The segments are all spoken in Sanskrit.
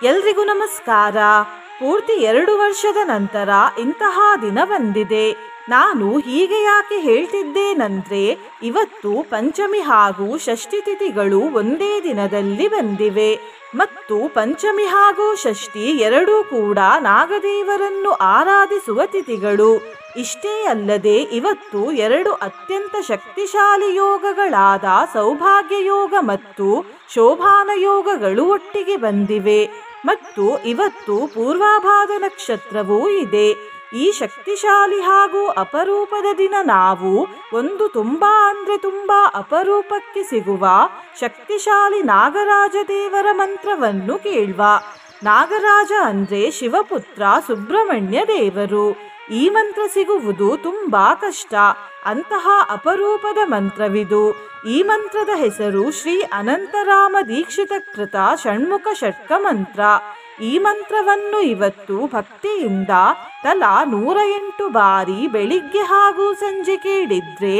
ಎಲ್ರಿಗೂ ನಮಸ್ಕಾರ. ಪೂರ್ತಿ 2 ವರ್ಷದ ನಂತರ ಇಂತಹ ದಿನ ಬಂದಿದೆ. ನಾನು ಹೀಗೆ ಯಾಕೆ ಹೇಳ್ತಿದ್ದೇನೆಂದ್ರೆ, ಇವತ್ತು ಪಂಚಮಿ ಹಾಗೂ ಷಷ್ಠಿ ತಿಥಿಗಳು ಒಂದೇ ದಿನದಲ್ಲಿ ಬಂದಿವೆ. ಮತ್ತು ಪಂಚಮಿ ಹಾಗೂ ಷಷ್ಠಿ ಎರಡೂ ಕೂಡ ನಾಗದೇವರನ್ನು ಆರಾಧಿಸುವ ತಿಥಿಗಳು. ಇಷ್ಟೇ ಅಲ್ಲದೆ ಇವತ್ತು 2 ಅತ್ಯಂತ ಶಕ್ತಿಶಾಲಿ ಯೋಗಗಳಾದ ಸೌಭಾಗ್ಯ ಯೋಗ ಮತ್ತು ಶೋಭಾನ ಯೋಗಗಳು ಒಟ್ಟಿಗೆ ಬಂದಿವೆ. ಮತ್ತು ಇವತ್ತು ಪೂರ್ವಾಭಾದ ನಕ್ಷತ್ರವೂ ಇದೆ. ಈ ಶಕ್ತಿಶಾಲಿ ಹಾಗೂ ಅಪರೂಪದ ದಿನ ನಾವು ಒಂದು ತುಂಬಾ ಅಪರೂಪಕ್ಕೆ ಸಿಗುವ ಶಕ್ತಿಶಾಲಿ ನಾಗರಾಜ ದೇವರ ಮಂತ್ರವನ್ನು ಕೇಳುವ. ನಾಗರಾಜ ಅಂದ್ರೆ ಶಿವಪುತ್ರ ಸುಬ್ರಹ್ಮಣ್ಯ ದೇವರು. ಈ ಮಂತ್ರ ಸಿಗುವುದು ತುಂಬಾ ಕಷ್ಟ. ಅಂತಹ ಅಪರೂಪದ ಮಂತ್ರವಿದು. ಈ ಮಂತ್ರದ ಹೆಸರು ಶ್ರೀ ಅನಂತರಾಮ ದೀಕ್ಷಿತ ಕೃತ ಷಣ್ಮುಖ ಷಟ್ಕ ಮಂತ್ರ. ಈ ಮಂತ್ರವನ್ನು ಇವತ್ತು ಭಕ್ತಿಯಿಂದ ತಲಾ 108 ಬಾರಿ ಬೆಳಿಗ್ಗೆ ಹಾಗೂ ಸಂಜೆ ಕೇಳಿದ್ರೆ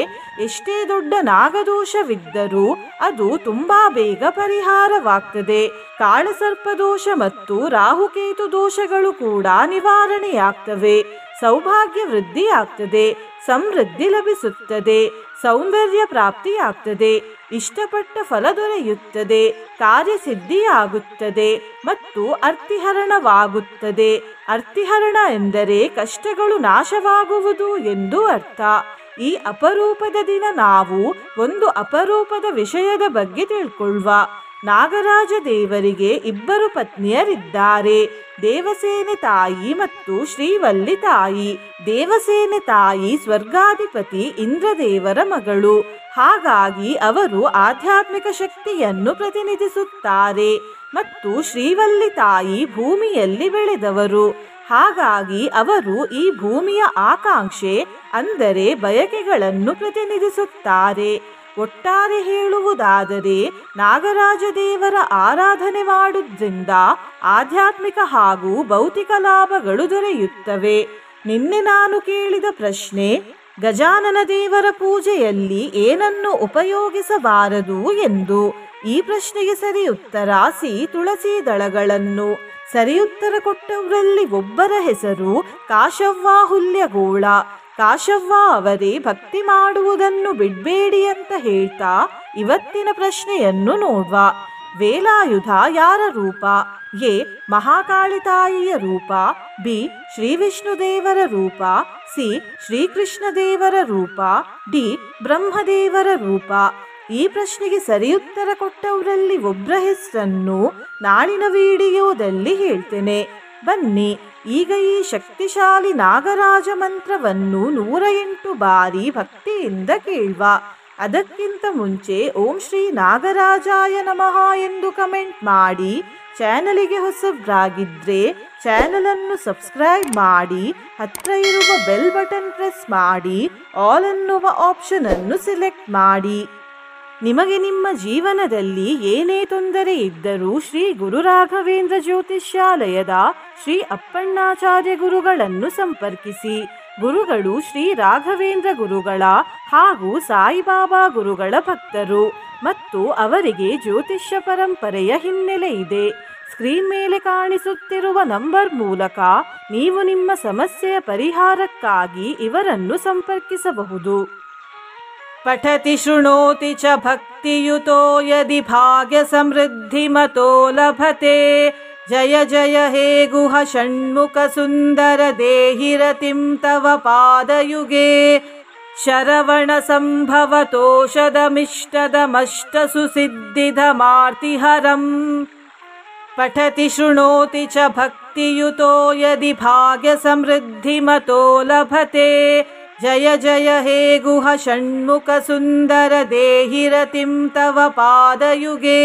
ಎಷ್ಟೇ ದೊಡ್ಡ ನಾಗದೋಷವಿದ್ದರೂ ಅದು ತುಂಬಾ ಬೇಗ ಪರಿಹಾರವಾಗ್ತದೆ. ಕಾಳಸರ್ಪದೋಷ ಮತ್ತು ರಾಹುಕೇತು ದೋಷಗಳು ಕೂಡ ನಿವಾರಣೆಯಾಗ್ತವೆ. ಸೌಭಾಗ್ಯ ವೃದ್ಧಿಯಾಗ್ತದೆ, ಸಮೃದ್ಧಿ ಲಭಿಸುತ್ತದೆ, ಸೌಂದರ್ಯ ಪ್ರಾಪ್ತಿಯಾಗ್ತದೆ, ಇಷ್ಟಪಟ್ಟ ಫಲ ದೊರೆಯುತ್ತದೆ, ಕಾರ್ಯಸಿದ್ಧಿಯಾಗುತ್ತದೆ ಮತ್ತು ಅರ್ಥಿಹರಣವಾಗುತ್ತದೆ. ಅರ್ಥಿಹರಣ ಎಂದರೆ ಕಷ್ಟಗಳು ನಾಶವಾಗುವುದು ಎಂದು ಅರ್ಥ. ಈ ಅಪರೂಪದ ದಿನ ನಾವು ಒಂದು ಅಪರೂಪದ ವಿಷಯದ ಬಗ್ಗೆ ತಿಳ್ಕೊಳ್ಳುವ. ನಾಗರಾಜ ದೇವರಿಗೆ 2 ಪತ್ನಿಯರಿದ್ದಾರೆ, ದೇವಸೇನೆ ತಾಯಿ ಮತ್ತು ಶ್ರೀವಲ್ಲಿ ತಾಯಿ. ದೇವಸೇನೆ ತಾಯಿ ಸ್ವರ್ಗಾಧಿಪತಿ ಇಂದ್ರದೇವರ ಮಗಳು. ಹಾಗಾಗಿ ಅವರು ಆಧ್ಯಾತ್ಮಿಕ ಶಕ್ತಿಯನ್ನು ಪ್ರತಿನಿಧಿಸುತ್ತಾರೆ. ಮತ್ತು ಶ್ರೀವಲ್ಲಿ ತಾಯಿ ಭೂಮಿಯಲ್ಲಿ ಬೆಳೆದವರು. ಹಾಗಾಗಿ ಅವರು ಈ ಭೂಮಿಯ ಆಕಾಂಕ್ಷೆ ಅಂದರೆ ಬಯಕೆಗಳನ್ನು ಪ್ರತಿನಿಧಿಸುತ್ತಾರೆ. ಒಟ್ಟಾರೆ ಹೇಳುವುದಾದರೆ ನಾಗರಾಜ ದೇವರ ಆರಾಧನೆ ಮಾಡುವುದರಿಂದ ಆಧ್ಯಾತ್ಮಿಕ ಹಾಗೂ ಭೌತಿಕ ಲಾಭಗಳು ದೊರೆಯುತ್ತವೆ. ನಿನ್ನೆ ನಾನು ಕೇಳಿದ ಪ್ರಶ್ನೆ, ಗಜಾನನ ದೇವರ ಪೂಜೆಯಲ್ಲಿ ಏನನ್ನು ಉಪಯೋಗಿಸಬಾರದು ಎಂದು. ಈ ಪ್ರಶ್ನೆಗೆ ಸರಿ ಉತ್ತರ ಸಿ ತುಳಸಿ ದಳಗಳನ್ನು. ಸರಿ ಉತ್ತರ ಕೊಟ್ಟವರಲ್ಲಿ ಒಬ್ಬರ ಹೆಸರು ಕಾಶವ್ವ ಹುಲ್ಯಗೋಳ. ಕಾಶವ್ವ ಅವರೇ ಭಕ್ತಿ ಮಾಡುವುದನ್ನು ಬಿಡಬೇಡಿ ಅಂತ ಹೇಳ್ತಾ ಇವತ್ತಿನ ಪ್ರಶ್ನೆಯನ್ನು ನೋಡುವ. ವೇಲಾಯುಧ ಯಾರ ರೂಪ? ಎ ಮಹಾಕಾಳಿ ತಾಯಿಯ ರೂಪ, ಬಿ ಶ್ರೀ ವಿಷ್ಣು ದೇವರ ರೂಪ, ಸಿ ಶ್ರೀಕೃಷ್ಣ ದೇವರ ರೂಪ, ಡಿ ಬ್ರಹ್ಮದೇವರ ರೂಪ. ಈ ಪ್ರಶ್ನೆಗೆ ಸರಿ ಉತ್ತರ ಕೊಟ್ಟವರಲ್ಲಿ ಒಬ್ಬರ ಹೆಸರನ್ನು ನಾಳಿನ ವಿಡಿಯೋದಲ್ಲಿ ಹೇಳ್ತೇನೆ. ಬನ್ನಿ ಈಗ ಈ ಶಕ್ತಿಶಾಲಿ ನಾಗರಾಜ ಮಂತ್ರವನ್ನು 108 ಬಾರಿ ಭಕ್ತಿಯಿಂದ ಕೇಳುವ. ಅದಕ್ಕಿಂತ ಮುಂಚೆ ಓಂ ಶ್ರೀ ನಾಗರಾಜಾಯ ನಮಃ ಎಂದು ಕಮೆಂಟ್ ಮಾಡಿ. ಚಾನಲಿಗೆ ಹೊಸಬ್ರಾಗಿದ್ರೆ ಚಾನಲ್ ಅನ್ನು ಸಬ್ಸ್ಕ್ರೈಬ್ ಮಾಡಿ, ಹತ್ರ ಇರುವ ಬೆಲ್ ಬಟನ್ ಪ್ರೆಸ್ ಮಾಡಿ, ಆಲ್ ಅನ್ನುವ ಆಪ್ಷನ್ ಅನ್ನು ಸೆಲೆಕ್ಟ್ ಮಾಡಿ. ನಿಮಗೆ ನಿಮ್ಮ ಜೀವನದಲ್ಲಿ ಏನೇ ತೊಂದರೆ ಇದ್ದರೂ ಶ್ರೀ ಗುರು ರಾಘವೇಂದ್ರ ಜ್ಯೋತಿಷ್ಯಾಲಯದ ಶ್ರೀ ಅಪ್ಪಣ್ಣಾಚಾರ್ಯ ಗುರುಗಳನ್ನು ಸಂಪರ್ಕಿಸಿ. ಗುರುಗಳು ಶ್ರೀ ರಾಘವೇಂದ್ರ ಗುರುಗಳ ಹಾಗೂ ಸಾಯಿಬಾಬಾ ಗುರುಗಳ ಭಕ್ತರು ಮತ್ತು ಅವರಿಗೆ ಜ್ಯೋತಿಷ್ಯ ಪರಂಪರೆಯ ಹಿನ್ನೆಲೆ ಇದೆ. ಸ್ಕ್ರೀನ್ ಮೇಲೆ ಕಾಣಿಸುತ್ತಿರುವ ನಂಬರ್ ಮೂಲಕ ನೀವು ನಿಮ್ಮ ಸಮಸ್ಯೆಯ ಪರಿಹಾರಕ್ಕಾಗಿ ಇವರನ್ನು ಸಂಪರ್ಕಿಸಬಹುದು. ಪಠತಿ ಶೃಣೋತಿ ಚ ಭಕ್ತಿಯುತೋ ಯದಿ ಭಾಗ್ಯ ಸಮೃದ್ಧಿಮತೋ ಲಭತೆ. ಜಯ ಜಯ ಹೇ ಗುಹ ಷಣ್ಮುಖ ಸುಂದರ ದೇಹಿ ರತಿಂ ತವ ಪಾದಯುಗೆ. ಶರವಣ ಸಂಭವತೋಷಧಮಿಷ್ಟದಮಷ್ಟ ಸುಸಿದ್ಧಿಧಮಾರ್ತಿಹರಂ. ಪಠತಿ ಶೃಣೋತಿ ಚ ಭಕ್ತಿಯುತೋ ಯದಿ ಭಾಗ್ಯ ಸಮೃದ್ಧಿಮತೋ ಲಭತೆ. ಜಯ ಜಯ ಹೇ ಗುಹ ಷಣ್ಮುಖ ಸುಂದರ ದೇಹಿ ರತಿಂ ತವ ಪಾದಯುಗೆ.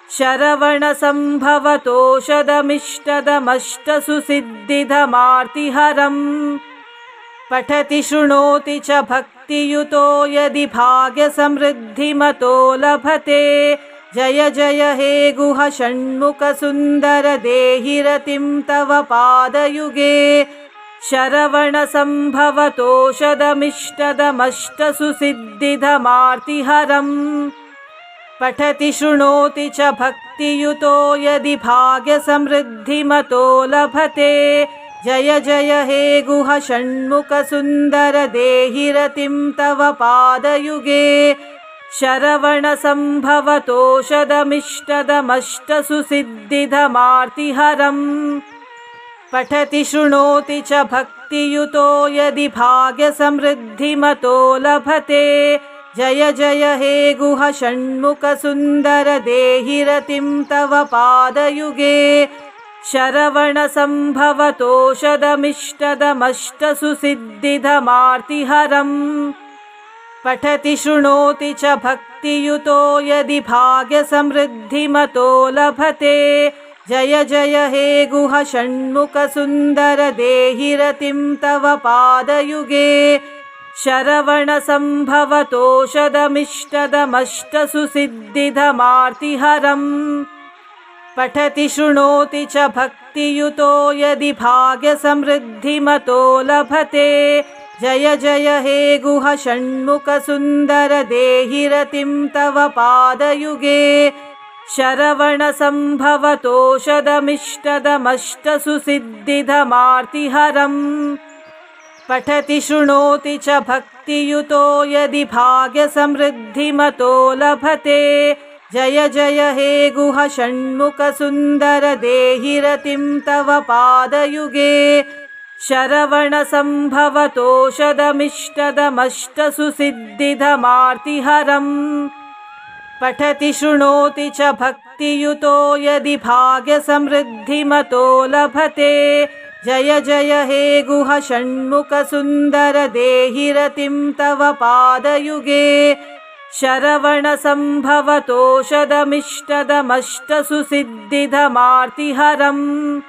ಶರವಣ ಸಂಭವತೋಷಧಮಿಷ್ಟದಮಷ್ಟ ಸುಸಿದ್ಧಿಧಮಾರ್ತಿಹರಂ. ಪಠತಿ ಶೃಣೋತಿ ಚ ಭಕ್ತಿಯುತೋ ಯದಿ ಭಾಗ್ಯ ಸಮೃದ್ಧಿಮತೋ ಲಭತೆ. ಜಯ ಜಯ ಹೇ ಗುಹ ಷಣ್ಮುಖ ಸುಂದರ ದೇಹಿ ರತಿಂ ತವ ಪಾದಯುಗೆ. ಶರವಣ ಸಂಭವತೋಷಧಮಿಷ್ಟದಮಷ್ಟ ಸುಸಿದ್ಧಿಧಮಾರ್ತಿಹರಂ. पठति शृणोति च भक्तियुतो यदि भाग्यसमृद्धिमतो लभते। जय जय हे गुह षण्मुख सुन्दर देहि रतिं तव पादयुगे। शरवणसम्भवतोषधमिष्टदमष्टसुसिद्धिदमार्तिहरम्। पठति शृणोति च भक्तियुतो यदि भाग्यसमृद्धिमतो लभते। जय जय हे गुह षण्मुख सुन्दर देहि रतिं तव पादयुगे। शरवणसम्भवतोषधमिष्टदमष्टसुसिद्धिदमार्तिहरम्। पठति शृणोति च भक्तियुतो यदि भाग्यसमृद्धिमतो लभते। जय जय हे गुह षण्मुख सुन्दर देहि रतिं तव पादयुगे। शरवणसम्भवतोषधमिष्टदमष्टसुसिद्धिदमार्तिहरम्। पठति शृणोति च भक्तियुतो यदि भाग्यसमृद्धिमतो लभते। जय जय हे गुह षण्मुख सुन्दर देहि रतिं तव पादयुगे। शरवणसम्भवतोषधमिष्टदमष्टसुसिद्धिदमार्तिहरम्। पठति शृणोति च भक्तियुतो यदि भाग्यसमृद्धिमतो लभते। जय जय हे गुह षण्मुख सुन्दर देहि रतिं तव पादयुगे। शरवणसम्भवतोषधमिष्टदमष्टसुसिद्धिदमार्तिहरम्। पठति शृणोति च भक्तियुतो यदि भाग्यसमृद्धिमतो लभते। जय जय हे गुह षण्मुख सुन्दर देहि रतिं तव पादयुगे। शरवणसम्भवतोषधमिष्टदमष्टसुसिद्धिदमार्तिहरम्।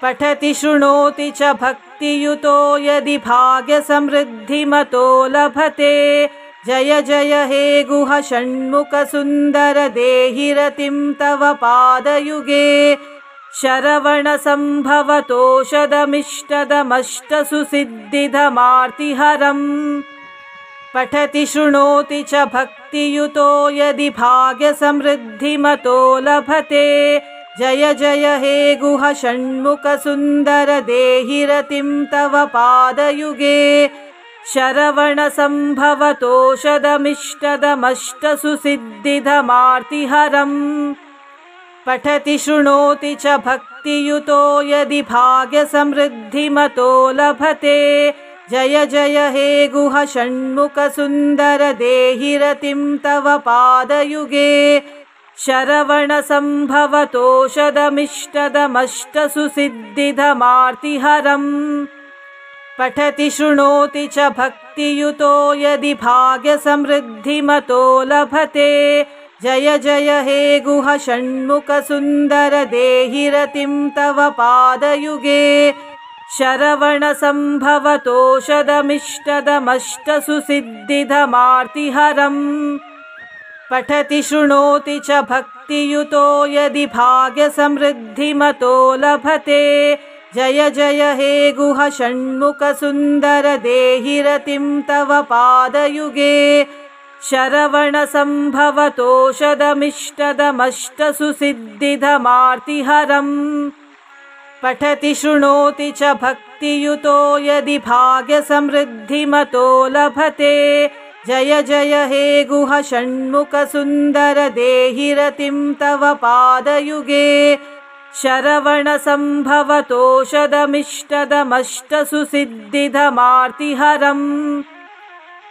पठति शृणोति च भक्तियुतो यदि भाग्यसमृद्धिमतो लभते। जय जय हे गुह षण्मुख सुन्दर देहि रतिं तव पादयुगे। शरवणसम्भवतोषधमिष्टदमष्टसुसिद्धिदमार्तिहरम्। पठति शृणोति च भक्तियुतो यदि भाग्यसमृद्धिमतो लभते। जय जय हे गुह षण्मुख सुन्दर देहि रतिं तव पादयुगे। शरवणसम्भवतोषधमिष्टदमष्टसुसिद्धिदमार्तिहरम्। पठति शृणोति च भक्तियुतो यदि भाग्यसमृद्धिमतो लभते। जय जय हे गुह षण्मुख सुन्दर देहि रतिं तव पादयुगे। शरवणसम्भवतोषधमिष्टदमष्टसुसिद्धिदमार्तिहरम्। पठति शृणोति च भक्तियुतो यदि भाग्यसमृद्धिमतो लभते। जय जय हे गुह षण्मुख सुन्दर देहि रतिं तव पादयुगे। शरवणसम्भवतोषधमिष्टदमष्टसुसिद्धिदमार्तिहरम्। पठति शृणोति च भक्तियुतो यदि भाग्यसमृद्धिमतो लभते। जय जय हे गुह षण्मुख सुन्दर देहि रतिं तव पादयुगे। शरवणसम्भवतोषधमिष्टदमष्टसुसिद्धिदमार्तिहरम्। पठति शृणोति च भक्तियुतो यदि भाग्यसमृद्धिमतो लभते। जय जय हे गुह षण्मुख सुन्दर देहि रतिं तव पादयुगे। शरवणसम्भवतोषधमिष्टदमष्टसुसिद्धिदमार्तिहरम्।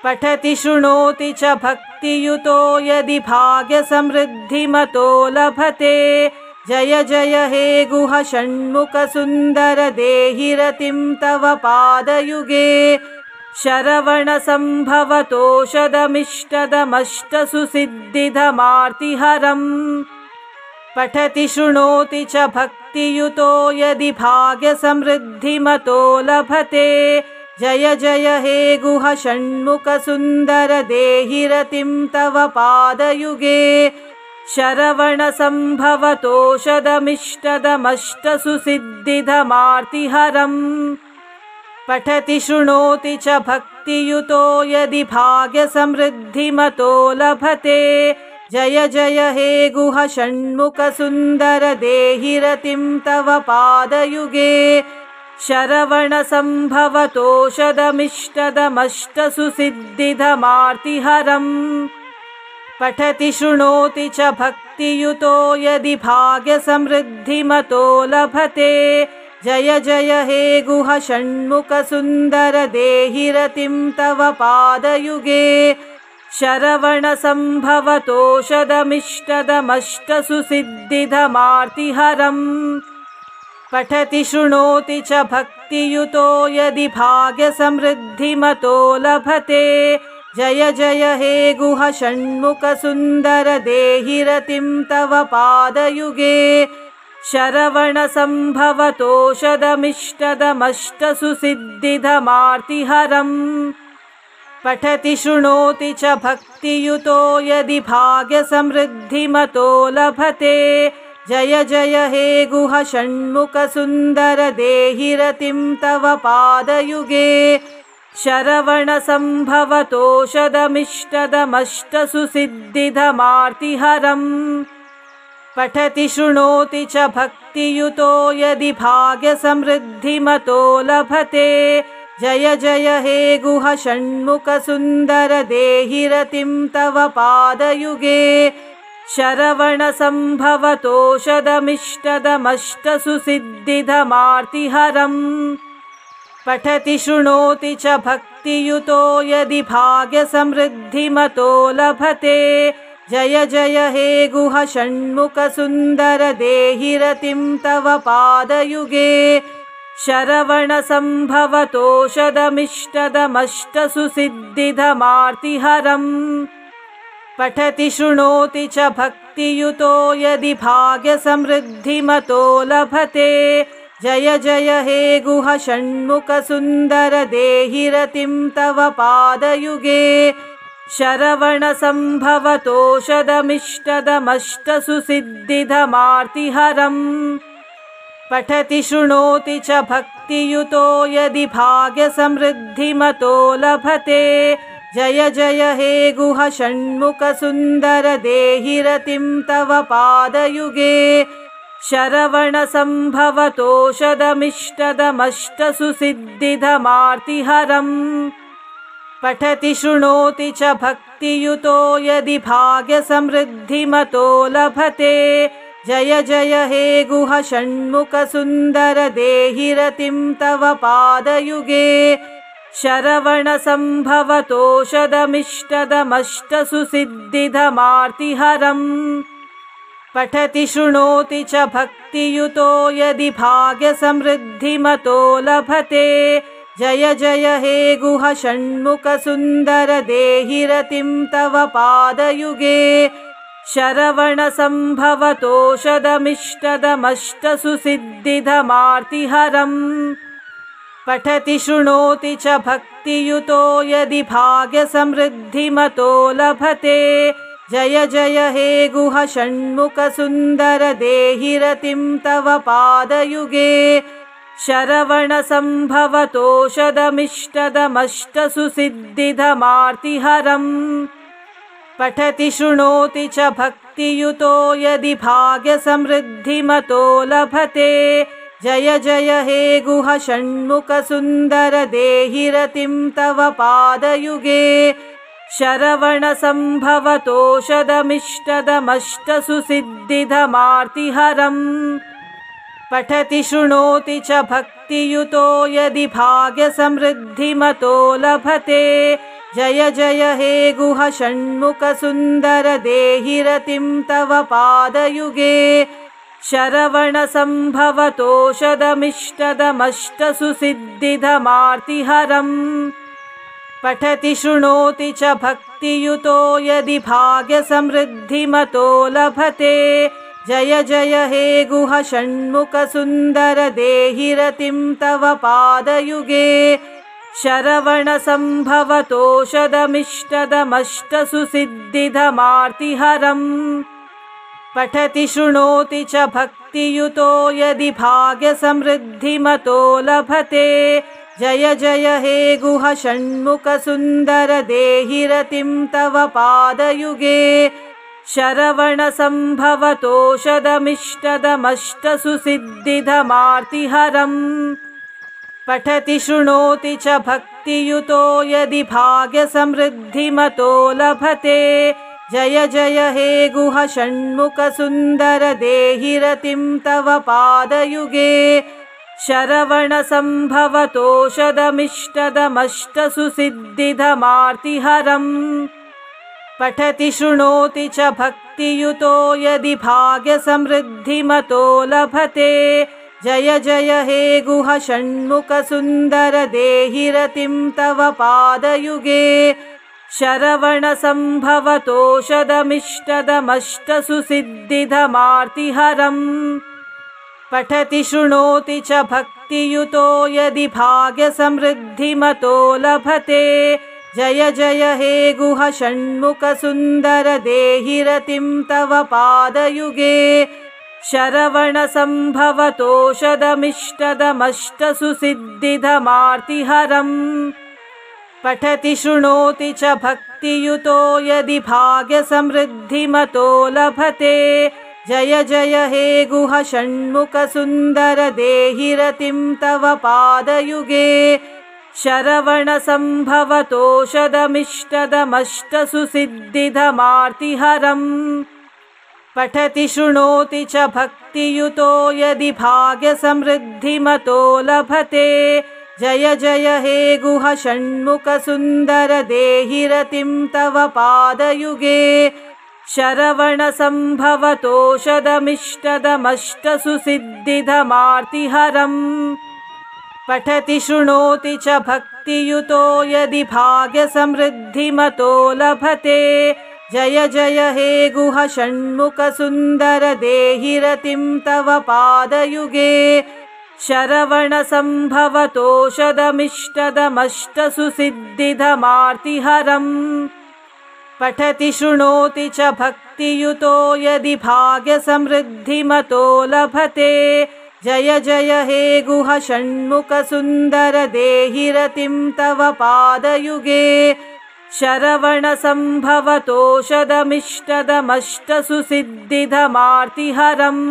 पठति शृणोति च भक्तियुतो यदि भाग्यसमृद्धिमतो लभते। जय जय हे गुह षण्मुख सुन्दर देहि रतिं तव पादयुगे। शरवणसम्भवतोषधमिष्टदमष्टसुसिद्धिदमार्तिहरम्। पठति शृणोति च भक्तियुतो यदि भाग्यसमृद्धिमतो लभते। जय जय हे गुह षण्मुख सुन्दर देहि रतिं तव पादयुगे। शरवणसम्भवतोषधमिष्टदमष्टसुसिद्धिदमार्तिहरम्। पठति शृणोति च भक्तियुतो यदि भाग्यसमृद्धिमतो लभते। जय जय हे गुह षण्मुख सुन्दर देहि रतिं तव पादयुगे शरवण सम्भवतोषधमिष्टदमष्टसुसिद्धिदमार्तिहरम् पठति शृणोति च भक्तियुतो यदि भाग्यसमृद्धिमतो लभते जय जय हे गुह षण्मुख सुन्दर देहि रतिं तव पादयुगे शरवण सम्भवतोषधमिष्टदमष्टसुसिद्धिदमार्तिहरम् पठति शृणोति च भक्तियुतो यदि भाग्यसमृद्धिमतो लभते जय जय हे गुह षण्मुख सुन्दर देहि रतिं तव पादयुगे शरवण सम्भवतोषधमिष्टदमष्टसुसिद्धिदमार्तिहरम् पठति शृणोति च भक्तियुतो यदि भाग्यसमृद्धिमतो लभते जय जय हे गुह षण्मुख सुन्दर देहि रतिं तव पादयुगे शरवण सम्भवतोषधमिष्टदमष्टसुसिद्धिदमार्तिहरम् पठति शृणोति च भक्तियुतो यदि भाग्यसमृद्धिमतो लभते जय जय हे गुह षण्मुख सुन्दर देहि रतिं तव पादयुगे शरवण सम्भवतोषधमिष्टदमष्टसुसिद्धिदमार्तिहरम् पठति शृणोति च भक्तियुतो यदि भाग्यसमृद्धिमतो लभते जय जय हे गुह षण्मुख सुन्दर देहि रतिं तव पादयुगे शरवण सम्भवतोषधमिष्टदमष्टसुसिद्धिदमार्तिहरम् पठति शृणोति च भक्तियुतो यदि भाग्यसमृद्धिमतो लभते जय जय हे गुह षण्मुख सुन्दर देहि रतिं तव पादयुगे शरवण सम्भवतोषधमिष्टदमष्टसुसिद्धिदमार्तिहरम् पठति शृणोति च भक्तियुतो यदि भाग्यसमृद्धिमतो लभते जय जय हे गुह षण्मुख सुन्दर देहि रतिं तव पादयुगे शरवण सम्भवतोषधमिष्टदमष्टसुसिद्धिदमार्तिहरम् पठति शृणोति च भक्तियुतो यदि भाग्यसमृद्धिमतो लभते जय जय हे गुह षण्मुख सुन्दर देहि रतिं तव पादयुगे शरवण सम्भवतोषधमिष्टदमष्टसुसिद्धिदमार्तिहरम् पठति शृणोति च भक्तियुतो यदि भाग्यसमृद्धिमतो लभते जय जय हे गुह षण्मुख सुन्दर देहि रतिं तव पादयुगे शरवण सम्भवतोषधमिष्टदमष्टसुसिद्धिदमार्तिहरम् पठति शृणोति च भक्तियुतो यदि भाग्यसमृद्धिमतो लभते जय जय हे गुह षण्मुख सुन्दर देहि रतिं तव पादयुगे शरवण सम्भवतोषधमिष्टदमष्टसुसिद्धिदमार्तिहरम् पठति शृणोति च भक्तियुतो यदि भाग्यसमृद्धिमतो लभते जय जय हे गुह षण्मुख सुन्दर देहि रतिं तव पादयुगे शरवण सम्भवतोषधमिष्टदमष्टसुसिद्धिदमार्तिहरम् पठति शृणोति च भक्तियुतो यदि भाग्यसमृद्धिमतो लभते जय जय हे गुह षण्मुख सुन्दर देहि रतिं तव पादयुगे शरवण सम्भवतोषधमिष्टदमष्टसुसिद्धिदमार्तिहरम् पठति शृणोति च भक्तियुतो यदि भाग्यसमृद्धिमतो लभते जय जय हे गुह षण्मुख सुन्दर देहि रतिं तव पादयुगे शरवण सम्भवतोषधमिष्टदमष्टसुसिद्धिदमार्तिहरम् पठति शृणोति च भक्तियुतो यदि भाग्यसमृद्धिमतो लभते जय जय हे गुह षण्मुख सुन्दर देहि रतिं तव पादयुगे शरवणसम्भवतोषधमिष्टदमष्टसुसिद्धिदमार्तिहरम् पठति शृणोति च भक्तियुतो यदि भाग्यसमृद्धिमतो लभते जय जय हे गुह षण्मुख सुन्दर देहि रतिं तव पादयुगे शरवणसम्भवतोषधमिष्टदमष्टसुसिद्धिदमार्तिहरम् पठति शृणोति च भक्तियुतो यदि भाग्यसमृद्धिमतो लभते जय जय हे गुह षण्मुख सुन्दर देहि रतिं तव पादयुगे शरवणसम्भवतोषधमिष्टदमष्टसुसिद्धिदमार्तिहरम् पठति शृणोति च भक्तियुतो यदि भाग्यसमृद्धिमतो लभते जय जय हे गुह षण्मुख सुन्दर देहि रतिं तव पादयुगे शरवणसम्भवतोषधमिष्टदमष्टसुसिद्धिदमार्तिहरम् पठति शृणोति च भक्तियुतो यदि भाग्यसमृद्धिमतो लभते जय जय हे गुह षण्मुख सुन्दर देहि रतिं तव पादयुगे शरवणसम्भवतोषधमिष्टदमष्टसुसिद्धिदमार्तिहरम् पठति शृणोति च भक्तियुतो यदि भाग्यसमृद्धिमतो लभते जय जय हे गुह षण्मुख सुन्दर देहि रतिं तव पादयुगे शरवणसम्भवतोषधमिष्टदमष्टसुसिद्धिदमार्तिहरम् पठति शृणोति च भक्तियुतो यदि भाग्यसमृद्धिमतो लभते जय जय हे गुह षण्मुख सुन्दर देहि रतिं तव पादयुगे शरवणसम्भवतोषधमिष्टदमष्टसुसिद्धिदमार्तिहरम् पठति शृणोति च भक्तियुतो यदि भाग्यसमृद्धिमतो लभते जय जय हे गुह षण्मुख सुन्दर देहि रतिं तव पादयुगे शरवणसम्भवतोषधमिष्टदमष्टसुसिद्धिदमार्तिहरम्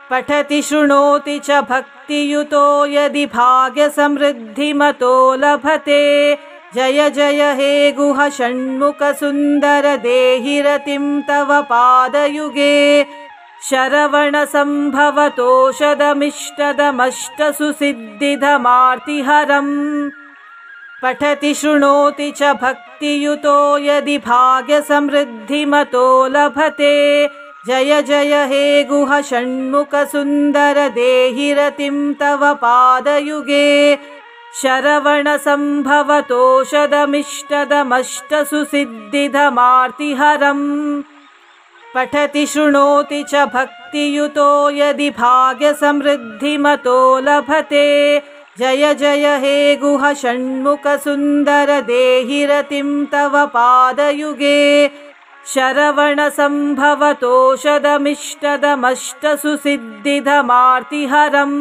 पठति शृणोति च भक्तियुतो यदि भाग्यसमृद्धिमतो लभते जय जय हे गुह षण्मुख सुन्दर देहि रतिं तव पादयुगे शरवणसम्भवतोषधमिष्टदमष्टसुसिद्धिदमार्तिहरम् पठति शृणोति च भक्तियुतो यदि भाग्यसमृद्धिमतो लभते जय जय हे गुह षण्मुख सुन्दर देहि रतिं तव पादयुगे शरवणसम्भवतोषधमिष्टदमष्टसुसिद्धिदमार्तिहरम् पठति शृणोति च भक्तियुतो यदि भाग्यसमृद्धिमतो लभते जय जय हे गुह षण्मुख सुन्दर देहि रतिं तव पादयुगे शरवणसम्भवतोषधमिष्टदमष्टसुसिद्धिदमार्तिहरम्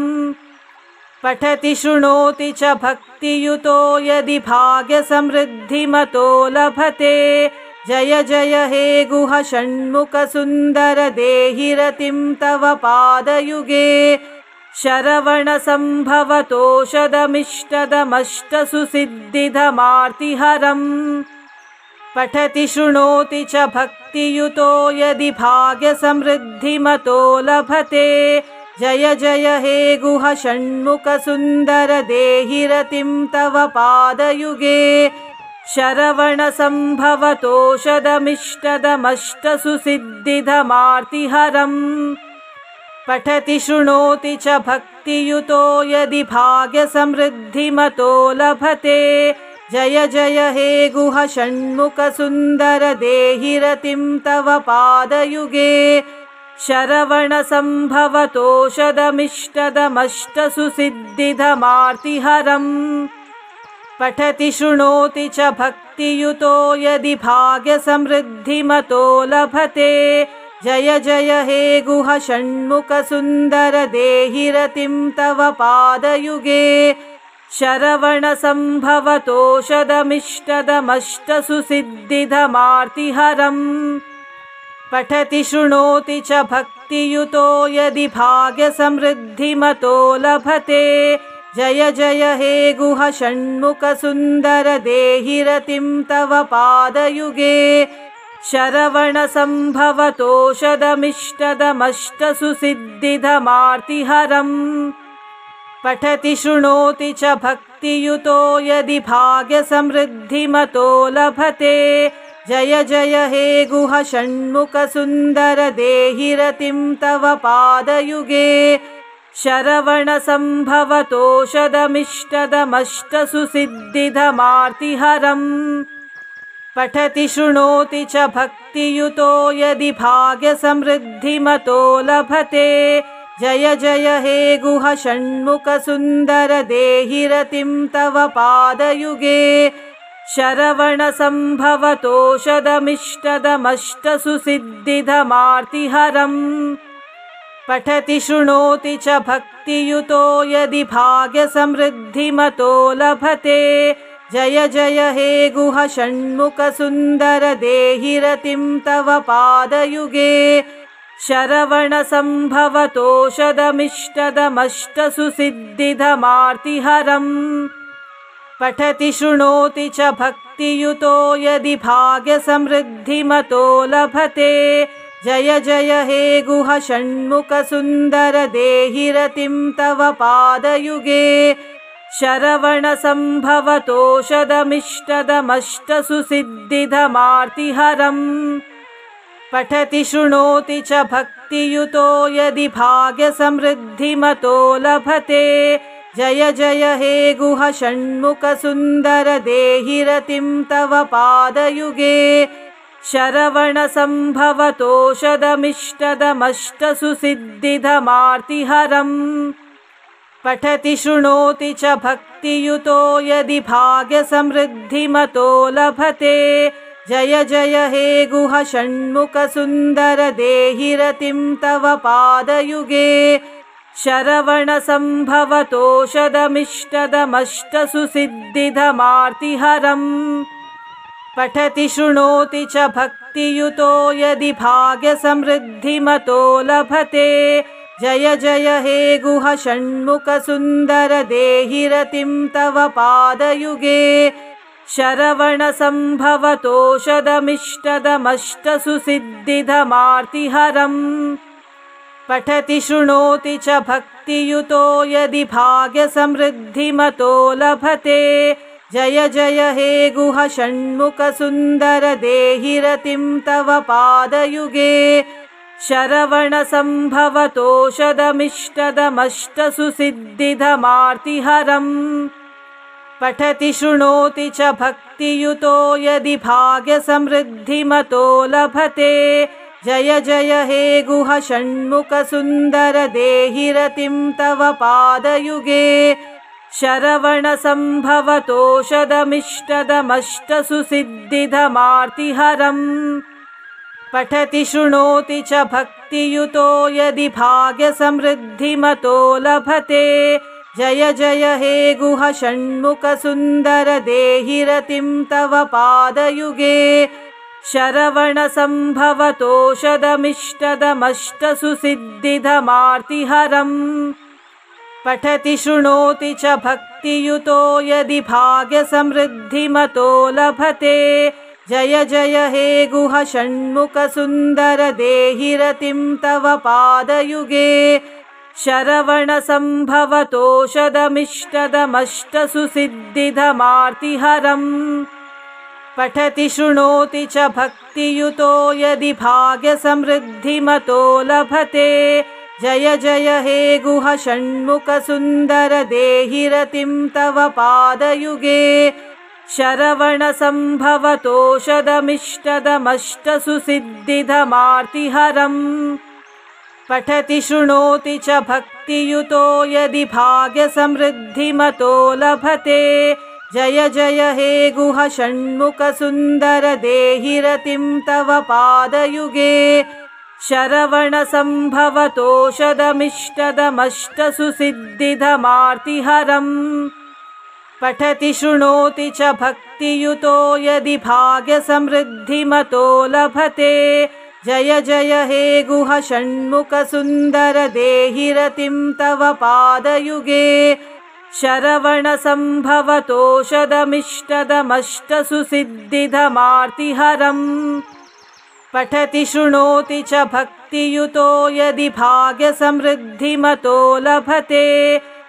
पठति शृणोति च भक्तियुतो यदि भाग्यसमृद्धिमतो लभते जय जय हे गुह षण्मुख सुन्दर देहि रतिं तव पादयुगे शरवणसम्भवतोषधमिष्टदमष्टसुसिद्धिदमार्तिहरम् पठति शृणोति च भक्तियुतो यदि भाग्यसमृद्धिमतो लभते जय जय हे गुह षण्मुख सुन्दर देहि रतिं तव पादयुगे शरवणसम्भवतोषधमिष्टदमष्टसुसिद्धिदमार्तिहरम् पठति शृणोति च भक्तियुतो यदि भाग्यसमृद्धिमतो लभते जय जय हे गुह षण्मुख सुन्दर देहि रतिं तव पादयुगे शरवणसम्भवतोषधमिष्टदमष्टसुसिद्धिदमार्तिहरम् पठति शृणोति च भक्तियुतो यदि भाग्यसमृद्धिमतो लभते जय जय हे गुह षण्मुख सुन्दर देहि रतिं तव पादयुगे शरवणसम्भवतोषधमिष्टदमष्टसुसिद्धिदमार्तिहरम् पठति शृणोति च भक्तियुतो यदि भाग्यसमृद्धिमतो लभते। जय जय हे गुह षण्मुखसुन्दर देहि रतिं तव पादयुगे। शरवणसम्भवतोषधमिष्टदमष्टसुसिद्धिदमार्तिहरम्। पठति शृणोति च भक्तियुतो यदि भाग्यसमृद्धिमतो लभते। जय जय हे गुह षण्मुखसुन्दर देहि रतिं तव पादयुगे। शरवणसम्भवतोषधमिष्टदमष्टसुसिद्धिदमार्तिहरम्। पठति शृणोति च भक्तियुतो यदि भाग्यसमृद्धिमतो लभते। जय जय हे गुह षण्मुखसुन्दर देहि रतिं तव पादयुगे। शरवणसम्भवतोषधमिष्टदमष्टसुसिद्धिदमार्तिहरम्। पठति शृणोति च भक्तियुतो यदि भाग्यसमृद्धिमतो लभते। जय जय हे गुह षण्मुखसुन्दर देहि रतिं तव पादयुगे। शरवणसम्भवतोषधमिष्टदमष्टसुसिद्धिदमार्तिहरम्। पठति शृणोति च भक्तियुतो यदि भाग्यसमृद्धिमतो लभते। जय जय हे गुह षण्मुखसुन्दर देहि रतिं तव पादयुगे। शरवणसम्भवतोषधमिष्टदमष्टसुसिद्धिदमार्तिहरम्। पठति शृणोति च भक्तियुतो यदि भाग्यसमृद्धिमतो लभते। जय जय हे गुह षण्मुखसुन्दर देहि रतिं तव पादयुगे। शरवणसम्भवतोषधमिष्टदमष्टसुसिद्धिदमार्तिहरम्। पठति शृणोति च भक्तियुतो यदि भाग्यसमृद्धिमतो लभते। जय जय हे गुह षण्मुखसुन्दर देहि रतिं तव पादयुगे। शरवणसम्भवतोषधमिष्टदमष्टसुसिद्धिदमार्तिहरम्। पठति शृणोति च भक्तियुतो यदि भाग्यसमृद्धिमतो लभते। जय जय हे गुह षण्मुखसुन्दर देहि रतिं तव पादयुगे। शरवणसम्भवतोषधमिष्टदमष्टसुसिद्धिदमार्तिहरम्। पठति शृणोति च भक्तियुतो यदि भाग्यसमृद्धिमतो लभते। जय जय हे गुह षण्मुखसुन्दर देहि रतिं तव पादयुगे। शरवणसम्भवतोषधमिष्टदमष्टसुसिद्धिदमार्तिहरम्। पठति शृणोति च भक्तियुतो यदि भाग्यसमृद्धिमतो लभते। जय जय हे गुह षण्मुखसुन्दर देहि रतिं तव पादयुगे। शरवणसम्भवतोषधमिष्टदमष्टसुसिद्धिदमार्तिहरम्। पठति शृणोति च भक्तियुतो यदि भाग्यसमृद्धिमतो लभते। जय जय हे गुह षण्मुखसुन्दर देहि रतिं तव पादयुगे। शरवणसम्भवतोषधमिष्टदमष्टसुसिद्धिदमार्तिहरम्। पठति शृणोति च भक्तियुतो यदि भाग्यसमृद्धिमतो लभते। जय जय हे गुह षण्मुखसुन्दर देहि रतिं तव पादयुगे। शरवणसम्भवतोषधमिष्टदमष्टसुसिद्धिदमार्तिहरम्। पठति शृणोति च भक्तियुतो यदि भाग्यसमृद्धिमतो लभते। जय जय हे गुह षण्मुखसुन्दर देहि रतिं तव पादयुगे। शरवणसम्भवतोषधमिष्टदमष्टसुसिद्धिदमार्तिहरम्। पठति शृणोति च भक्तियुतो यदि भाग्यसमृद्धिमतो लभते। जय जय हे गुह षण्मुखसुन्दर देहि रतिं तव पादयुगे। शरवणसम्भवतोषधमिष्टदमष्टसुसिद्धिदमार्तिहरम्। पठति शृणोति च भक्तियुतो यदि भाग्यसमृद्धिमतो लभते। जय जय हे गुह षण्मुख सुन्दर देहि रतिं तव पादयुगे शरवण संभवतोषधमिष्टदमष्टसुसिद्धिदमार्तिहरम् पठति शृणोति च भक्तियुतो यदि भाग्यसमृद्धिमतो लभते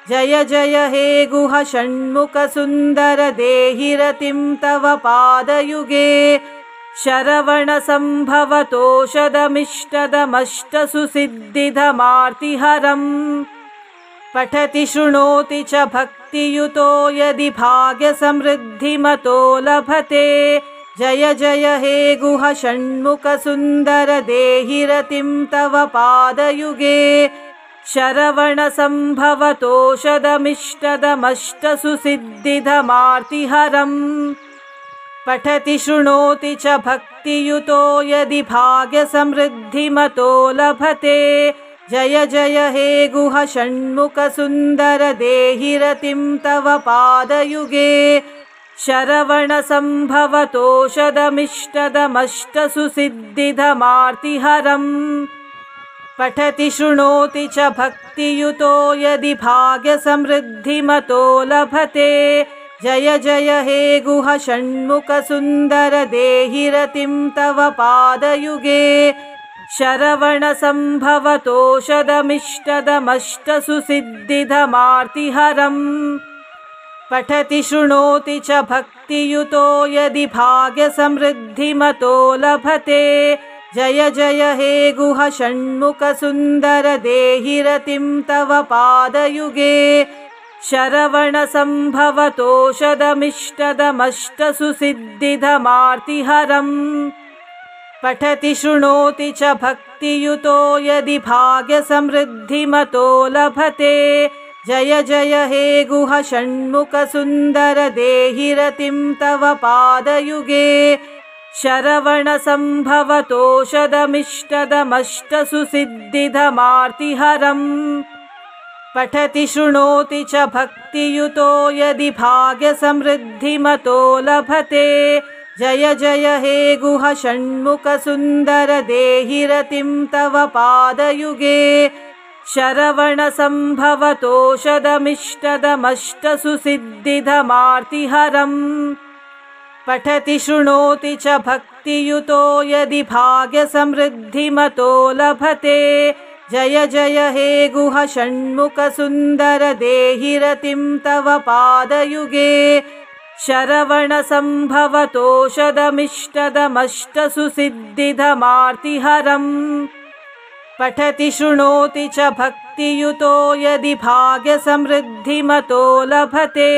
जय जय हे गुह षण्मुख सुन्दर देहि रतिं तव पादयुगे शरवण संभवतोषधमिष्टदमष्टसुसिद्धिदमार्तिहरम् पठति शृणोति च भक्तियुतो यदि भाग्यसमृद्धिमतो लभते जय जय हे गुह षण्मुख सुन्दर देहि रतिं तव पादयुगे शरवण संभवतोषधमिष्टदमष्टसुसिद्धिदमार्तिहरम् पठति शृणोति च भक्तियुतो यदि भाग्यसमृद्धिमतो लभते जय जय हे गुह षण्मुख सुन्दर देहि रतिं तव पादयुगे शरवण संभवतोषधमिष्टदमष्टसुसिद्धिदमार्तिहरम् पठति शृणोति च भक्तियुतो यदि भाग्यसमृद्धिमतो लभते जय जय हे गुह षण्मुख सुन्दर देहि रतिं तव पादयुगे शरवण संभवतोषधमिष्टदमष्टसुसिद्धिदमार्तिहरम् पठति शृणोति च भक्तियुतो यदि भाग्यसमृद्धिमतो लभते जय जय हे गुह षण्मुख सुन्दर देहि रतिं तव पादयुगे शरवण संभवतोषधमिष्टदमष्टसुसिद्धिदमार्तिहरम् पठति शृणोति च भक्तियुतो यदि भाग्यसमृद्धिमतो लभते जय जय हे गुह षण्मुख सुन्दर देहि रतिं तव पादयुगे शरवण संभवतोषधमिष्टदमष्टसुसिद्धिदमार्तिहरम् पठति शृणोति च भक्तियुतो यदि भाग्यसमृद्धिमतो लभते जय जय हे गुह षण्मुख सुन्दर देहि रतिं तव पादयुगे शरवण संभवतोषधमिष्टदमष्टसुसिद्धिदमार्तिहरम् पठति शृणोति च भक्तियुतो यदि भाग्यसमृद्धिमतो लभते जय जय हे गुह षण्मुख सुन्दर देहि रतिं तव पादयुगे शरवण संभवतोषधमिष्टदमष्टसुसिद्धिदमार्तिहरम् पठति शृणोति च भक्तियुतो यदि भाग्यसमृद्धिमतो लभते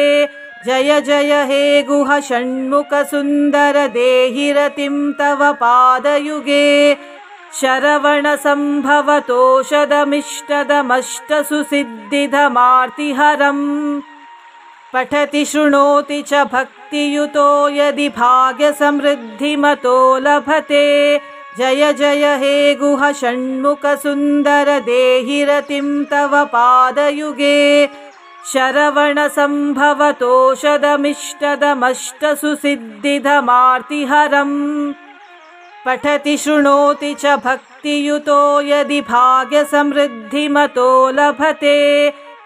जय जय हे गुह षण्मुख सुन्दर देहि रतिं तव पादयुगे शरवण संभवतोषधमिष्टदमष्टसुसिद्धिदमार्तिहरम् पठति शृणोति च भक्तियुतो यदि भाग्यसमृद्धिमतो लभते जय जय हे गुह षण्मुख सुन्दर देहि रतिं तव पादयुगे शरवण संभवतोषधमिष्टदमष्टसुसिद्धिदमार्तिहरम् पठति शृणोति च भक्तियुतो यदि भाग्यसमृद्धिमतो लभते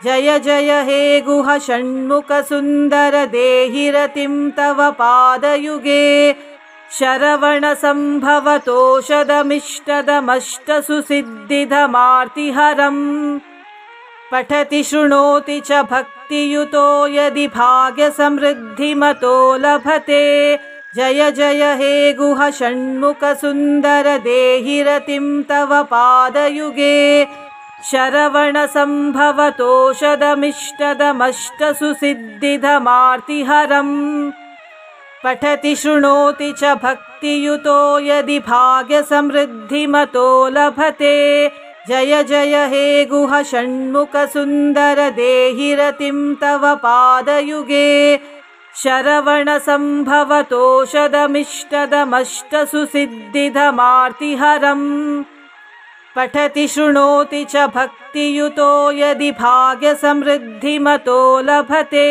जय जय हे गुह षण्मुख सुन्दर देहि रतिं तव पादयुगे शरवण संभवतोषधमिष्टदमष्टसुसिद्धिदमार्तिहरम् पठति शृणोति च भक्तियुतो यदि भाग्यसमृद्धिमतो लभते जय जय हे गुह षण्मुख सुन्दर देहि रतिं तव पादयुगे शरवण संभवतोषधमिष्टदमष्टसुसिद्धिदमार्तिहरम् पठति शृणोति च भक्तियुतो यदि भाग्यसमृद्धिमतो लभते जय जय हे गुह षण्मुख सुन्दर देहि रतिं तव पादयुगे शरवण संभवतोषधमिष्टदमष्टसुसिद्धिदमार्तिहरम् पठति शृणोति च भक्तियुतो यदि भाग्यसमृद्धिमतो लभते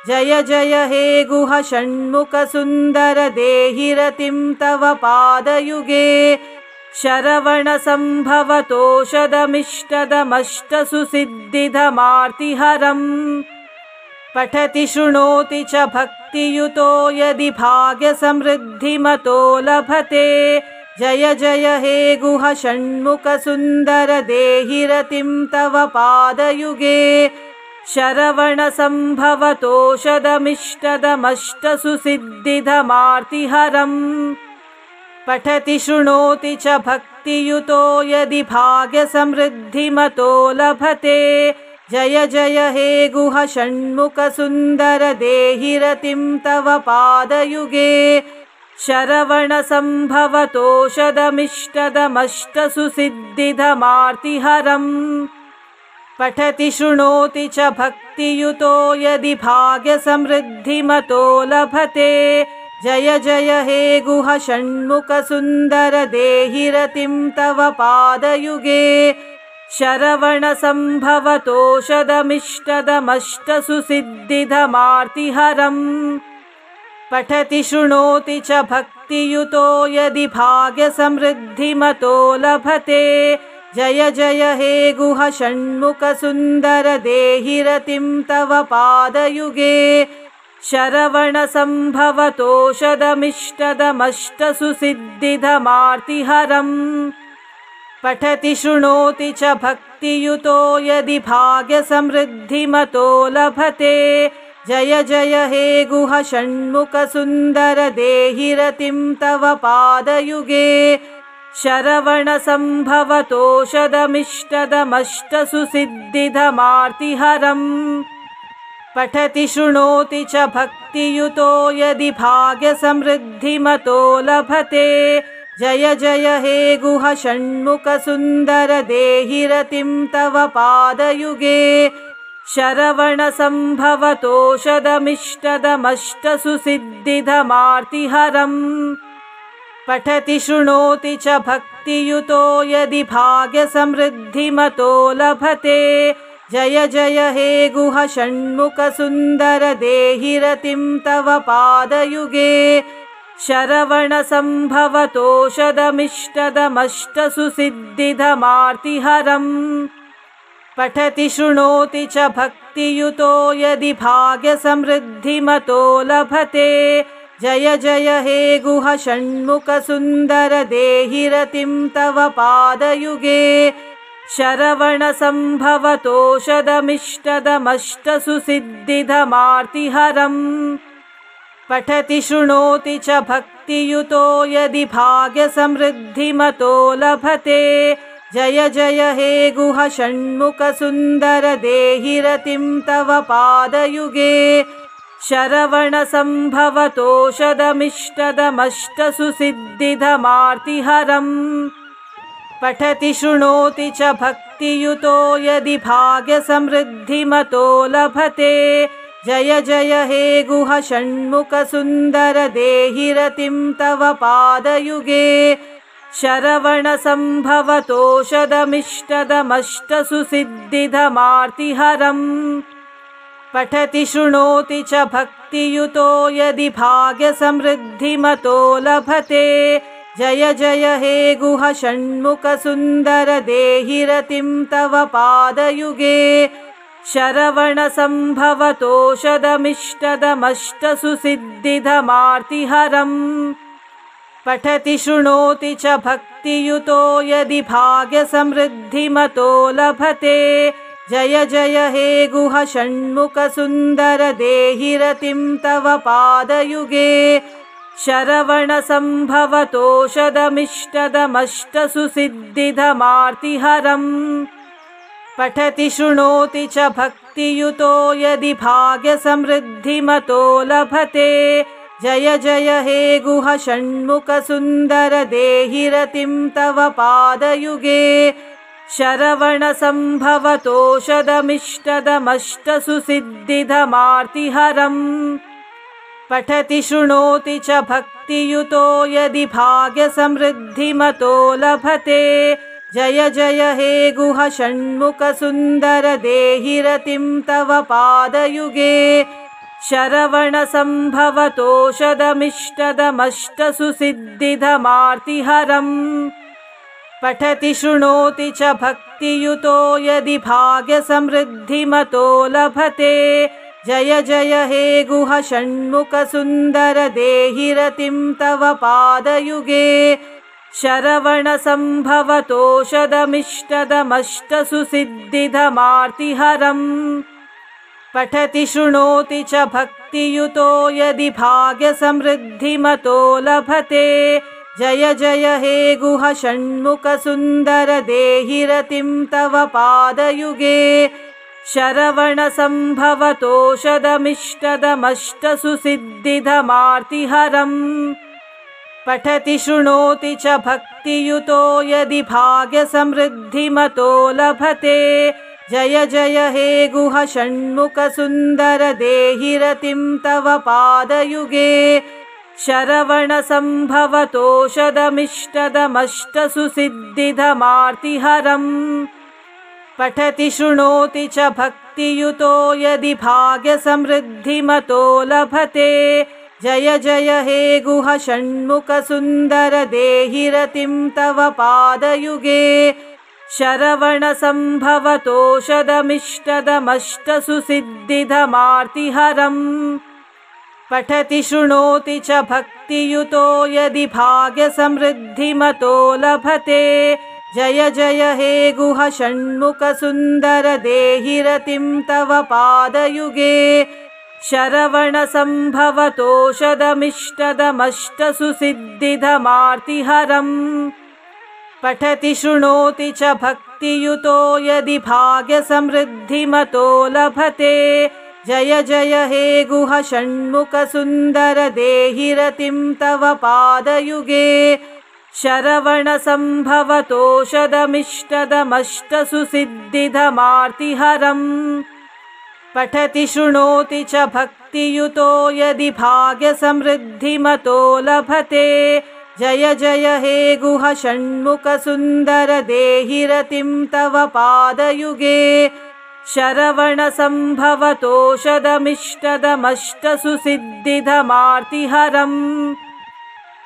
जय जय हे गुह षण्मुख सुन्दर देहि रतिं तव पादयुगे शरवणसम्भवतोषधमिष्टदमष्टसुसिद्धिदमार्तिहरम् पठति शृणोति च भक्तियुतो यदि भाग्यसमृद्धिमतो लभते जय जय हे गुह षण्मुखसुन्दर देहि रतिं तव पादयुगे शरवणसम्भवतोषधमिष्टदमष्टसुसिद्धिदमार्तिहरम् पठति शृणोति च भक्तियुतो यदि भाग्यसमृद्धिमतो लभते जय जय हे गुह षण्मुखसुन्दर देहि रतिं तव पादयुगे शरवणसम्भवतोषधमिष्टदमष्टसुसिद्धिदमार्तिहरम् पठति शृणोति च भक्तियुतो यदि भाग्यसमृद्धिमतो लभते जय जय हे गुह षण्मुखसुन्दर देहि रतिं तव पादयुगे शरवणसम्भवतोषधमिष्टदमष्टसुसिद्धिदमार्तिहरम् पठति शृणोति च भक्तियुतो यदि भाग्यसमृद्धिमतो लभते जय जय हे गुह षण्मुखसुन्दर देहि रतिं तव पादयुगे शरवणसम्भवतोषधमिष्टदमष्टसुसिद्धिदमार्तिहरम् पठति शृणोति च भक्तियुतो यदि भाग्यसमृद्धिमतो लभते जय जय हे गुह षण्मुखसुन्दर देहि रतिं तव पादयुगे शरवणसम्भवतोषधमिष्टदमष्टसुसिद्धिदमार्तिहरम् पठति शृणोति च भक्तियुतो यदि भाग्यसमृद्धिमतो लभते जय जय हे गुह षण्मुखसुन्दर देहि रतिं तव पादयुगे शरवणसम्भवतोषधमिष्टदमष्टसुसिद्धिदमार्तिहरम् पठति शृणोति च भक्तियुतो यदि भाग्यसमृद्धिमतो लभते जय जय हे गुह षण्मुखसुन्दर देहि रतिं तव पादयुगे शरवणसम्भवतोषधमिष्टदमष्टसुसिद्धिदमार्तिहरम् पठति शृणोति च भक्तियुतो यदि भाग्यसमृद्धिमतो लभते जय जय हे गुह षण्मुखसुन्दर देहि रतिं तव पादयुगे शरवणसम्भवतोषधमिष्टदमष्टसुसिद्धिदमार्तिहरम् पठति शृणोति च भक्तियुतो यदि भाग्यसमृद्धिमतो लभते जय जय हे गुह षण्मुखसुन्दर देहि रतिं तव पादयुगे शरवणसम्भवतोषधमिष्टदमष्टसुसिद्धिदमार्तिहरम् पठति शृणोति च भक्तियुतो यदि भाग्यसमृद्धिमतो लभते जय जय हे गुह षण्मुखसुन्दर देहि रतिं तव पादयुगे शरवणसम्भवतोषधमिष्टदमष्टसुसिद्धिदमार्तिहरम् पठति शृणोति च भक्तियुतो यदि भाग्यसमृद्धिमतो लभते जय जय हे गुह षण्मुखसुन्दर देहि रतिं तव पादयुगे शरवणसम्भवतोषधमिष्टदमष्टसुसिद्धिदमार्तिहरम् पठति शृणोति च भक्तियुतो यदि भाग्यसमृद्धिमतो लभते जय जय हे गुह षण्मुखसुन्दर देहि रतिं तव पादयुगे शरवणसम्भवतोषधमिष्टदमष्टसुसिद्धिदमार्तिहरम् पठति शृणोति च भक्तियुतो यदि भाग्यसमृद्धिमतो लभते जय जय हे गुह षण्मुखसुन्दर देहि रतिं तव पादयुगे शरवणसम्भवतोषधमिष्टदमष्टसुसिद्धिदमार्तिहरम् पठति शृणोति च भक्तियुतो यदि भाग्यसमृद्धिमतो लभते जय जय हे गुह षण्मुखसुन्दर देहि रतिं तव पादयुगे शरवणसम्भवतोषधमिष्टदमष्टसुसिद्धिदमार्तिहरम् पठति शृणोति च भक्तियुतो यदि भाग्यसमृद्धिमतो लभते। जय जय हे गुह षण्मुखसुन्दर देहि रतिं तव पादयुगे। शरवणसम्भवतोषधमिष्टदमष्टसुसिद्धिधमार्तिहरम्। पठति शृणोति च भक्तियुतो यदि भाग्यसमृद्धिमतो लभते। जय जय हे गुह षण्मुखसुन्दर देहि रतिं तव पादयुगे। शरवणसम्भवतोषधमिष्टदमष्टसुसिद्धिधमार्तिहरम्। पठति शृणोति च भक्तियुतो यदि भाग्यसमृद्धिमतो लभते। जय जय हे गुह षण्मुखसुन्दर देहि रतिं तव पादयुगे। शरवणसम्भवतोषधमिष्टदमष्टसुसिद्धिधमार्तिहरम्। पठति शृणोति च भक्तियुतो यदि भाग्यसमृद्धिमतो लभते। जय जय हे गुह षण्मुखसुन्दर देहि रतिं तव पादयुगे। शरवणसम्भवतोषधमिष्टदमष्टसुसिद्धिधमार्तिहरम्। पठति शृणोति च भक्तियुतो यदि भाग्यसमृद्धिमतो लभते। जय जय हे गुह षण्मुखसुन्दर देहि रतिं तव पादयुगे। शरवणसम्भवतोषधमिष्टदमष्टसुसिद्धिधमार्तिहरम्। पठति शृणोति च भक्तियुतो यदि भाग्यसमृद्धिमतो लभते। जय जय हे गुह षण्मुखसुन्दर देहि रतिं तव पादयुगे। शरवणसम्भवतोषधमिष्टदमष्टसुसिद्धिधमार्तिहरम्। पठति शृणोति च भक्तियुतो यदि भाग्यसमृद्धिमतो लभते। जय जय हे गुह षण्मुखसुन्दर देहि रतिं तव पादयुगे। शरवणसम्भवतोषधमिष्टदमष्टसुसिद्धिधमार्तिहरम्।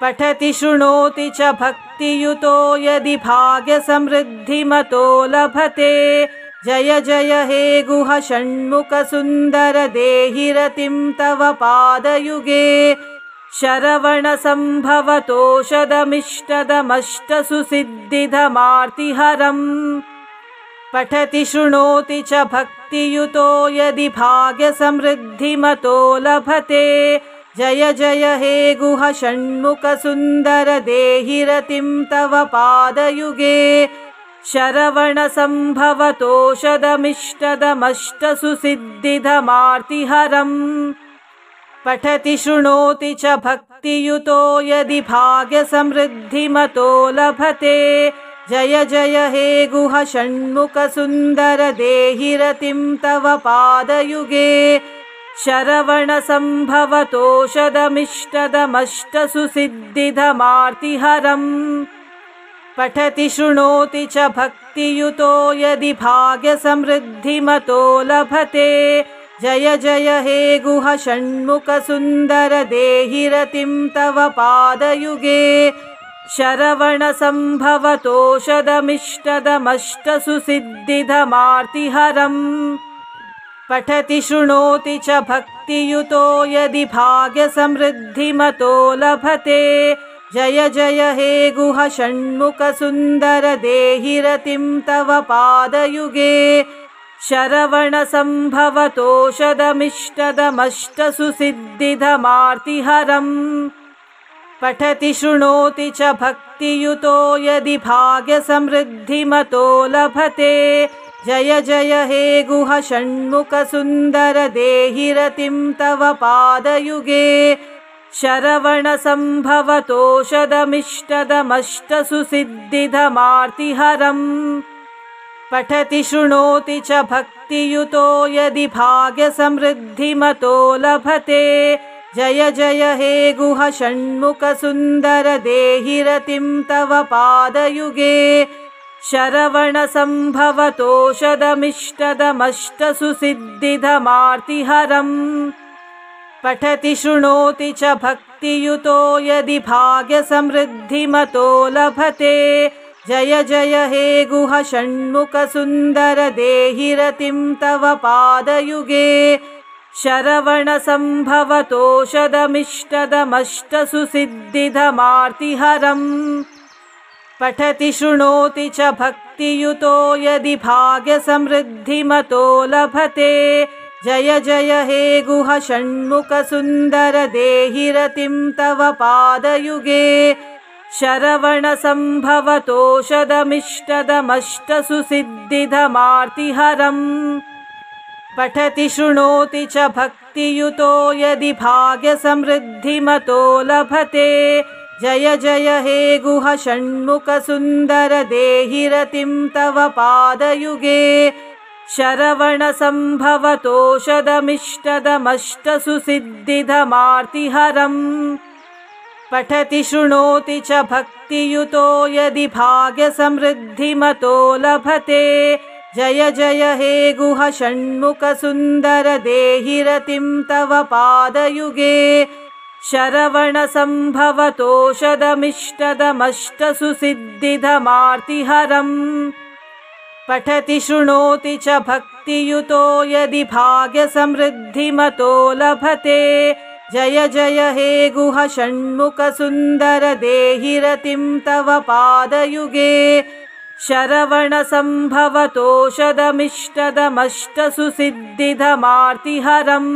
पठति शृणोति च भक्तियुतो यदि भाग्यसमृद्धिमतो लभते। जय जय हे गुह षण्मुखसुन्दर देहि रतिं तव पादयुगे। शरवणसम्भवतोषधमिष्टदमष्टसुसिद्धिधमार्तिहरम्। पठति शृणोति च भक्तियुतो यदि भाग्यसमृद्धिमतो लभते। जय जय हे गुह षण्मुखसुन्दर देहि रतिं तव पादयुगे। शरवणसम्भवतोषधमिष्टदमष्टसुसिद्धिधमार्तिहरम्। पठति शृणोति च भक्तियुतो यदि भाग्यसमृद्धिमतो लभते। जय जय हे गुह षण्मुखसुन्दर देहि रतिं तव पादयुगे। शरवणसम्भवतोषधमिष्टदमष्टसुसिद्धिधमार्तिहरम्। पठति शृणोति च भक्तियुतो यदि भाग्यसमृद्धिमतो लभते। जय जय हे गुह षण्मुखसुन्दर देहि रतिं तव पादयुगे। शरवणसम्भवतोषधमिष्टदमष्टसुसिद्धिधमार्तिहरम्। पठति शृणोति च भक्तियुतो यदि भाग्यसमृद्धिमतो लभते। जय जय हे गुह षण्मुखसुन्दर देहि रतिं तव पादयुगे। शरवणसम्भवतोषधमिष्टदमष्टसुसिद्धिधमार्तिहरम्। पठति शृणोति च भक्तियुतो यदि भाग्यसमृद्धिमतो लभते। जय जय हे गुह षण्मुखसुन्दर देहि रतिं तव पादयुगे। शरवणसम्भवतोषधमिष्टदमष्टसुसिद्धिधमार्तिहरम्। पठति शृणोति च भक्तियुतो यदि भाग्यसमृद्धिमतो लभते। जय जय हे गुह षण्मुखसुन्दर देहि रतिं तव पादयुगे। शरवणसम्भवतोषधमिष्टदमष्टसुसिद्धिधमार्तिहरम्। पठति शृणोति च भक्तियुतो यदि भाग्यसमृद्धिमतो लभते। जय जय हे गुह षण्मुख सुन्दर देहि रतिं तव पादयुगे शरवण सम्भवतोषधमिष्टदमष्टसुसिद्धिदमार्तिहरम् पठति शृणोति च भक्तियुतो यदि भाग्यसमृद्धिमतो लभते जय जय हे गुह षण्मुख सुन्दर देहि रतिं तव पादयुगे शरवण सम्भवतोषधमिष्टदमष्टसुसिद्धिदमार्तिहरम् पठति शृणोति च भक्तियुतो यदि भाग्यसमृद्धिमतो लभते जय जय हे गुह षण्मुख सुन्दर देहि रतिं तव पादयुगे शरवण सम्भवतोषधमिष्टदमष्टसुसिद्धिदमार्तिहरम् पठति शृणोति च भक्तियुतो यदि भाग्यसमृद्धिमतो लभते जय जय हे गुह षण्मुख सुन्दर देहि रतिं तव पादयुगे शरवण सम्भवतोषधमिष्टदमष्टसुसिद्धिदमार्तिहरम् पठति शृणोति च भक्तियुतो यदि भाग्यसमृद्धिमतो लभते जय जय हे गुह षण्मुख सुन्दर देहि रतिं तव पादयुगे शरवण सम्भवतोषधमिष्टदमष्टसुसिद्धिदमार्तिहरम् पठति शृणोति च भक्तियुतो यदि भाग्यसमृद्धिमतो लभते जय जय हे गुह षण्मुख सुन्दर देहि रतिं तव पादयुगे शरवण सम्भवतोषधमिष्टदमष्टसुसिद्धिदमार्तिहरम्